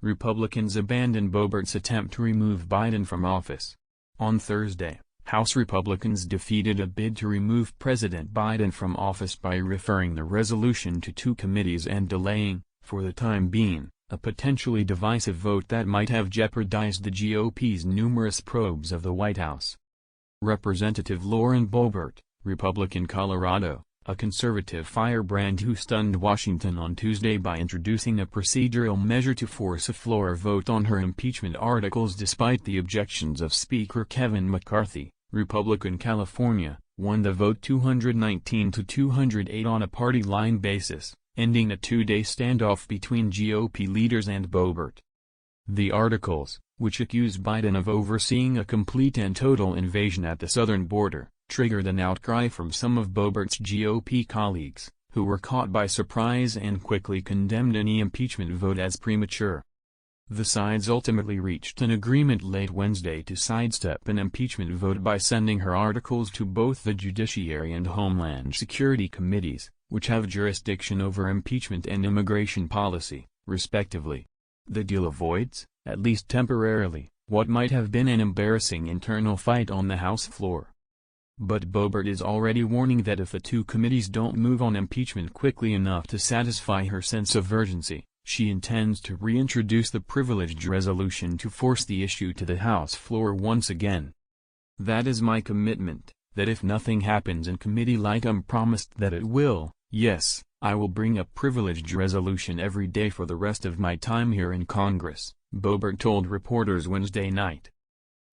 Republicans abandon Boebert's attempt to remove Biden from office. On Thursday, House Republicans defeated a bid to remove President Biden from office by referring the resolution to two committees and delaying, for the time being, a potentially divisive vote that might have jeopardized the GOP's numerous probes of the White House. Representative Lauren Boebert, Republican Colorado, a conservative firebrand who stunned Washington on Tuesday by introducing a procedural measure to force a floor vote on her impeachment articles despite the objections of Speaker Kevin McCarthy, Republican California, won the vote 219 to 208 on a party line basis, ending a two-day standoff between GOP leaders and Boebert. The articles, which accuse Biden of overseeing a complete and total invasion at the southern border, triggered an outcry from some of Boebert's GOP colleagues, who were caught by surprise and quickly condemned any impeachment vote as premature. The sides ultimately reached an agreement late Wednesday to sidestep an impeachment vote by sending her articles to both the Judiciary and Homeland Security committees, which have jurisdiction over impeachment and immigration policy, respectively. The deal avoids, at least temporarily, what might have been an embarrassing internal fight on the House floor. But Boebert is already warning that if the two committees don't move on impeachment quickly enough to satisfy her sense of urgency, she intends to reintroduce the privileged resolution to force the issue to the House floor once again. "That is my commitment, that if nothing happens in committee like I'm promised that it will, yes, I will bring a privileged resolution every day for the rest of my time here in Congress," Boebert told reporters Wednesday night.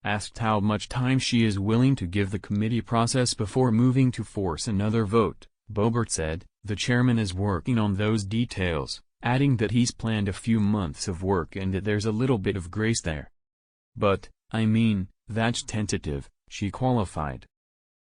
Asked how much time she is willing to give the committee process before moving to force another vote, Boebert said, "The chairman is working on those details," adding that he's planned a few months of work and that there's a little bit of grace there. "But, I mean, that's tentative," she qualified.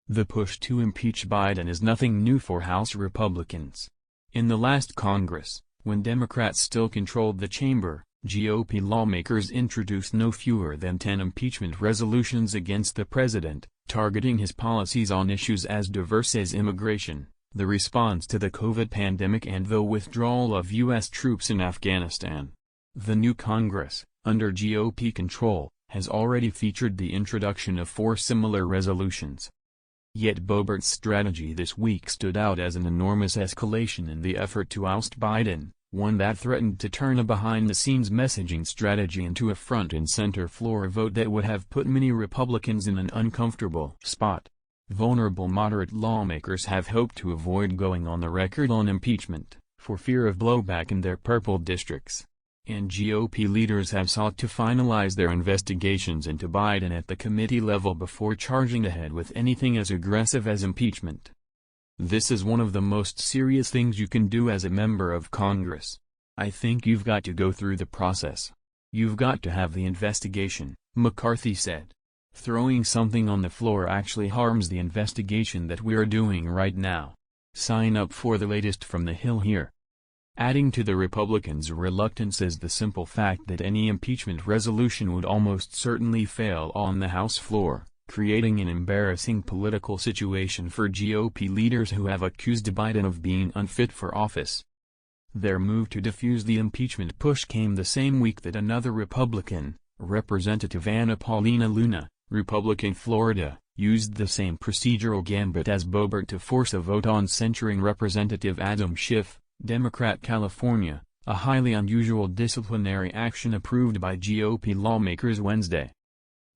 The push to impeach Biden is nothing new for House Republicans. In the last Congress, when Democrats still controlled the chamber, GOP lawmakers introduced no fewer than 10 impeachment resolutions against the president, targeting his policies on issues as diverse as immigration, the response to the COVID pandemic and the withdrawal of U.S. troops in Afghanistan. The new Congress, under GOP control, has already featured the introduction of 4 similar resolutions. Yet Boebert's strategy this week stood out as an enormous escalation in the effort to oust Biden, one that threatened to turn a behind-the-scenes messaging strategy into a front-and-center floor vote that would have put many Republicans in an uncomfortable spot. Vulnerable moderate lawmakers have hoped to avoid going on the record on impeachment, for fear of blowback in their purple districts. And GOP leaders have sought to finalize their investigations into Biden at the committee level before charging ahead with anything as aggressive as impeachment. "This is one of the most serious things you can do as a member of Congress. I think you've got to go through the process. You've got to have the investigation," McCarthy said. "Throwing something on the floor actually harms the investigation that we're doing right now. Sign up for the latest from the Hill here." Adding to the Republicans' reluctance is the simple fact that any impeachment resolution would almost certainly fail on the House floor, creating an embarrassing political situation for GOP leaders who have accused Biden of being unfit for office. Their move to defuse the impeachment push came the same week that another Republican, Representative Anna Paulina Luna, Republican Florida, used the same procedural gambit as Boebert to force a vote on censuring Representative Adam Schiff, Democrat California, a highly unusual disciplinary action approved by GOP lawmakers Wednesday.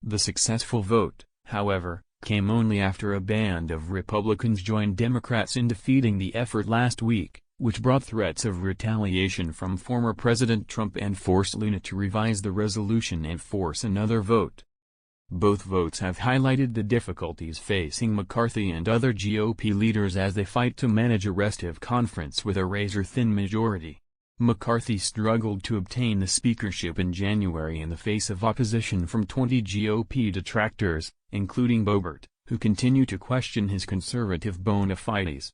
The successful vote, however, came only after a band of Republicans joined Democrats in defeating the effort last week, which brought threats of retaliation from former President Trump and forced Luna to revise the resolution and force another vote. Both votes have highlighted the difficulties facing McCarthy and other GOP leaders as they fight to manage a restive conference with a razor-thin majority. McCarthy struggled to obtain the speakership in January in the face of opposition from 20 GOP detractors, including Boebert, who continue to question his conservative bona fides.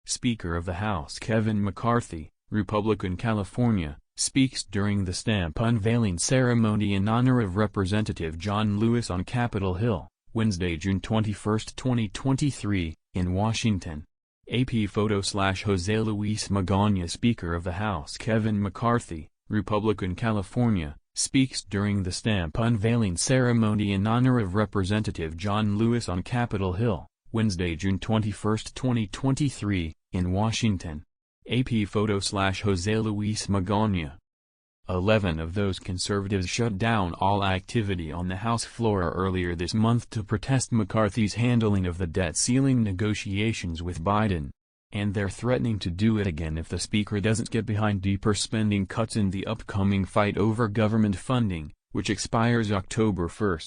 Speaker of the House Kevin McCarthy, Republican California, speaks during the stamp unveiling ceremony in honor of Representative John Lewis on Capitol Hill, Wednesday, June 21, 2023, in Washington. AP photo / Jose Luis Magana. Speaker of the House Kevin McCarthy, Republican California, speaks during the stamp unveiling ceremony in honor of Representative John Lewis on Capitol Hill, Wednesday, June 21, 2023, in Washington. AP photo/José Luis Magana. 11 of those conservatives shut down all activity on the House floor earlier this month to protest McCarthy's handling of the debt ceiling negotiations with Biden. And they're threatening to do it again if the Speaker doesn't get behind deeper spending cuts in the upcoming fight over government funding, which expires October 1.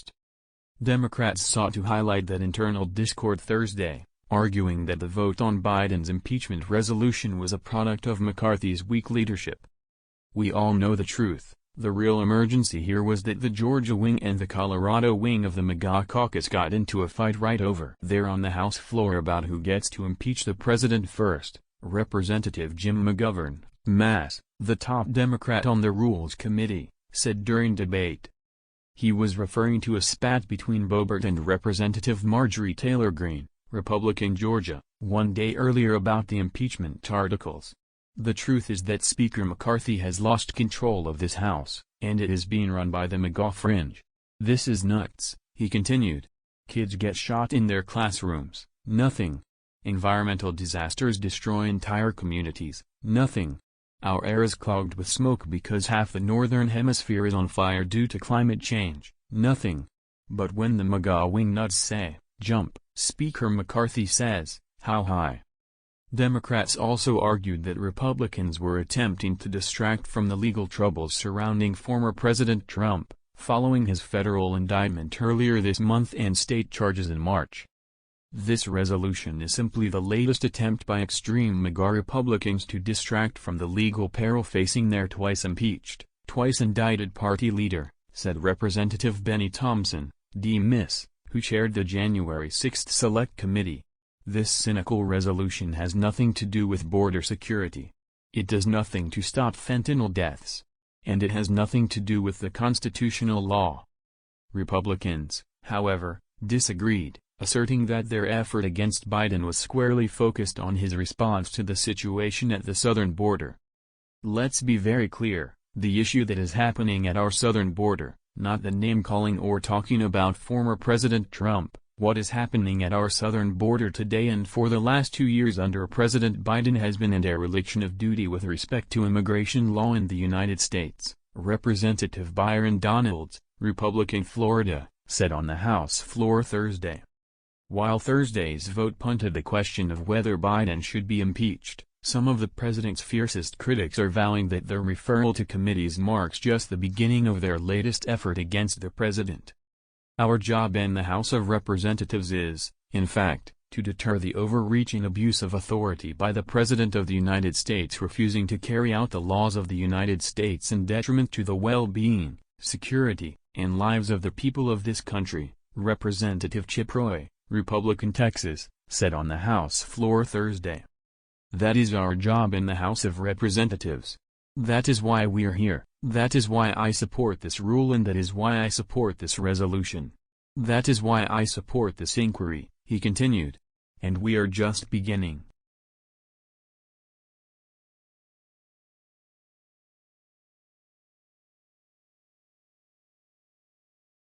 Democrats sought to highlight that internal discord Thursday, arguing that the vote on Biden's impeachment resolution was a product of McCarthy's weak leadership. We all know the truth. The real emergency here was that the Georgia wing and the Colorado wing of the MAGA caucus got into a fight right over there on the House floor about who gets to impeach the president first. Representative Jim McGovern, Mass., the top Democrat on the Rules Committee, said during debate. He was referring to a spat between Boebert and Representative Marjorie Taylor Greene, Republican Georgia, one day earlier about the impeachment articles. The truth is that Speaker McCarthy has lost control of this House, and it is being run by the MAGA fringe. This is nuts, he continued. Kids get shot in their classrooms, nothing. Environmental disasters destroy entire communities, nothing. Our air is clogged with smoke because half the northern hemisphere is on fire due to climate change, nothing. But when the MAGA wing nuts say, jump, Speaker McCarthy says, how high? Democrats also argued that Republicans were attempting to distract from the legal troubles surrounding former President Trump, following his federal indictment earlier this month and state charges in March. This resolution is simply the latest attempt by extreme MAGA Republicans to distract from the legal peril facing their twice impeached, twice indicted party leader, said Representative Benny Thompson, D-Miss, who chaired the January 6 Select Committee. This cynical resolution has nothing to do with border security. It does nothing to stop fentanyl deaths. And it has nothing to do with the constitutional law. Republicans, however, disagreed, asserting that their effort against Biden was squarely focused on his response to the situation at the southern border. Let's be very clear, the issue that is happening at our southern border, not the name-calling or talking about former President Trump. What is happening at our southern border today and for the last 2 years under President Biden has been a dereliction of duty with respect to immigration law in the United States, Representative Byron Donalds, Republican Florida, said on the House floor Thursday. While Thursday's vote punted the question of whether Biden should be impeached, some of the president's fiercest critics are vowing that the referral to committees marks just the beginning of their latest effort against the president. Our job in the House of Representatives is, in fact, to deter the overreaching abuse of authority by the President of the United States refusing to carry out the laws of the United States in detriment to the well-being, security, and lives of the people of this country, Representative Chip Roy, Republican Texas, said on the House floor Thursday. That is our job in the House of Representatives. That is why we are here. That is why I support this rule and that is why I support this resolution. That is why I support this inquiry, he continued. And we are just beginning.